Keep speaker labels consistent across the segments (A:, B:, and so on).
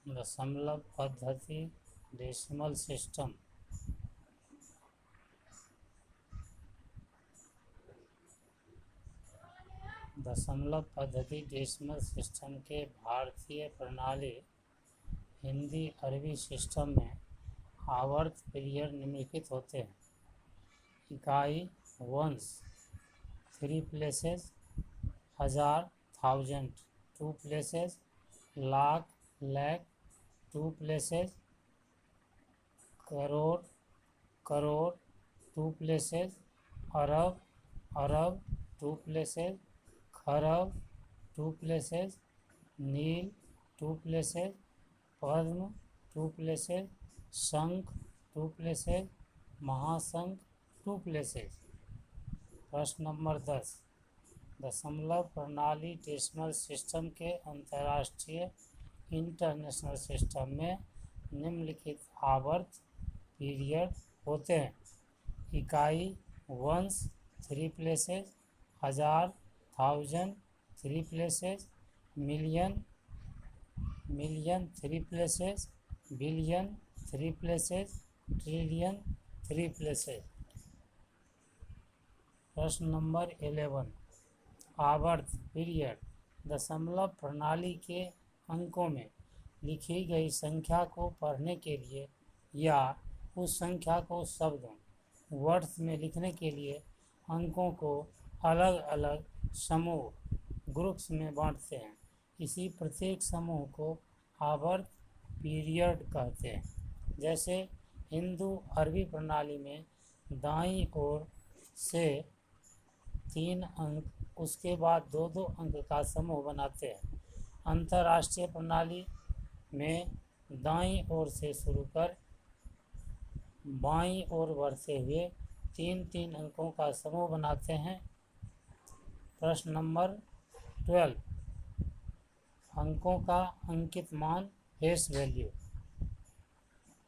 A: दशमलव पद्धति decimal system. दशमलव पद्धति डेसिमल सिस्टम के भारतीय प्रणाली हिंदी अरबी सिस्टम में आवर्त पीरियड निम्नलिखित होते हैं। इकाई वंश, 3 प्लेसेस, हजार, thousand, 2 places, lakh, lakh, 2 places, crore, crore, 2 places, अरब, अरब, 2 प्लेसेस, खरब, 2 प्लेसेस, नील, 2 प्लेसेस, पद्म, 2 प्लेसेस, शंख, 2 प्लेसेस, महाशंख, 2 प्लेसेस। प्रश्न नंबर 10, दशमलव प्रणाली डेसिमल सिस्टम के अंतर्राष्ट्रीय इंटरनेशनल सिस्टम में निम्नलिखित आवर्त पीरियड होते हैं। इकाई वंश, 3 प्लेसेस, हजार, thousand, 3 places, million, million, 3 places, billion, 3 places, trillion, 3 places. प्रश्न नंबर 11, आवर्त पीरियड दशमलव प्रणाली के अंकों में लिखी गई संख्या को पढ़ने के लिए या उस संख्या को शब्दों वर्ड्स में लिखने के लिए अंकों को अलग अलग समूह ग्रुप्स में बांटते हैं। इसी प्रत्येक समूह को आवर्त पीरियड कहते हैं। जैसे हिंदू अरबी प्रणाली में दाईं ओर से 3 अंक, उसके बाद 2-2 अंक का समूह बनाते हैं। अंतर्राष्ट्रीय प्रणाली में दाईं ओर से शुरू कर बाईं ओर बढ़ते हुए 3-3 अंकों का समूह बनाते हैं। प्रश्न नंबर 12, अंकों का अंकित मान, फेस वैल्यू।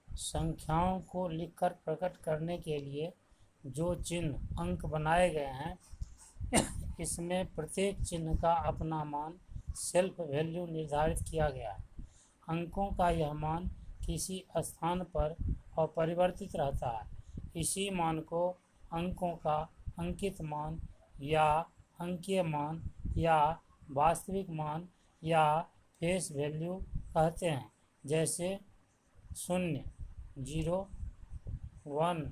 A: संख्याओं को लिखकर प्रकट करने के लिए जो चिन्ह अंक बनाए गए हैं इसमें प्रत्येक चिन्ह का अपना मान, सेल्फ वैल्यू निर्धारित किया गया है। अंकों का यह मान किसी स्थान पर अपरिवर्तित रहता है। इसी मान को अंकों का अंकित मान या अंकीय मान या वास्तविक मान या फेस वैल्यू कहते हैं। जैसे 0, 0, 1,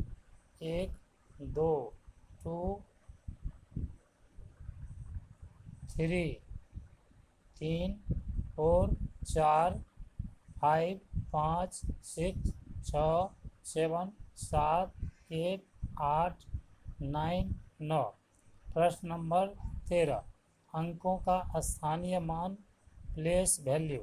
A: 1, 2, 2, 3, 3, 4, 4, 5, 5, 6, 6, 7, 7, 8, 8, 9, 9। प्रश्न नंबर 13, अंकों का स्थानीय मान, प्लेस वैल्यू।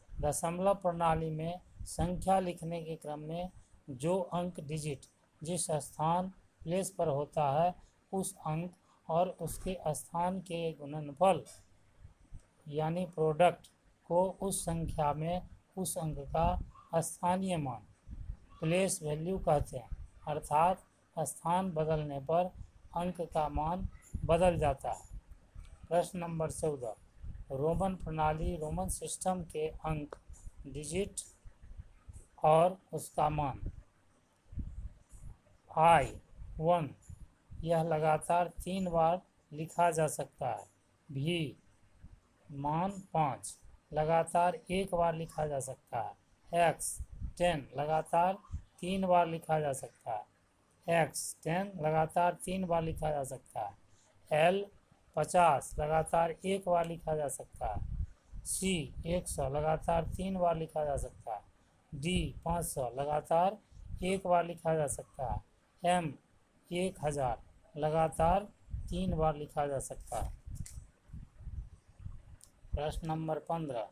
A: दशमलव प्रणाली में संख्या लिखने के क्रम में जो अंक डिजिट जिस स्थान प्लेस पर होता है उस अंक और उसके स्थान के गुणनफल यानी प्रोडक्ट को उस संख्या में उस अंक का स्थानीय मान, प्लेस वैल्यू कहते हैं। अर्थात स्थान बदलने पर अंक का मान बदल जाता है। प्रश्न नंबर 14, रोमन प्रणाली रोमन सिस्टम के अंक डिजिट और उसका मान। I1 यह लगातार 3 बार लिखा जा सकता है। भी मान 5 लगातार 1 बार लिखा जा सकता है। X 10 लगातार 3 बार लिखा जा सकता है। X 10 लगातार 3 बार लिखा जा सकता है। L 50 लगातार 1 बार लिखा जा सकता है। C 100 लगातार 3 बार लिखा जा सकता है। D 500 लगातार 1 बार लिखा जा सकता है। M 1000 लगातार 3 बार लिखा जा सकता है। प्रश्न नंबर 15,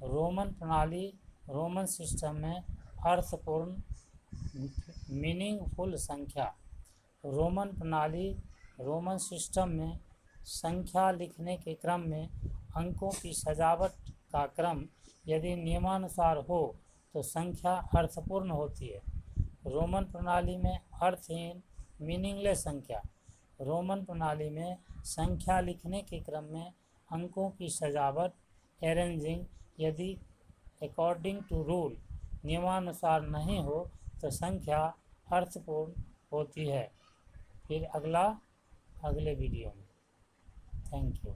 A: रोमन प्रणाली रोमन सिस्टम में अर्थपूर्ण मीनिंगफुल संख्या। रोमन प्रणाली रोमन सिस्टम में संख्या लिखने के क्रम में अंकों की सजावट का क्रम यदि नियमानुसार हो तो संख्या अर्थपूर्ण होती है। रोमन प्रणाली में अर्थहीन मीनिंगलेस संख्या। रोमन प्रणाली में संख्या लिखने के क्रम में अंकों की सजावट अरेंजिंग यदि अकॉर्डिंग टू रूल नियमानुसार नहीं हो तो संख्या अर्थपूर्ण होती है। फिर अगले वीडियो में। Thank you.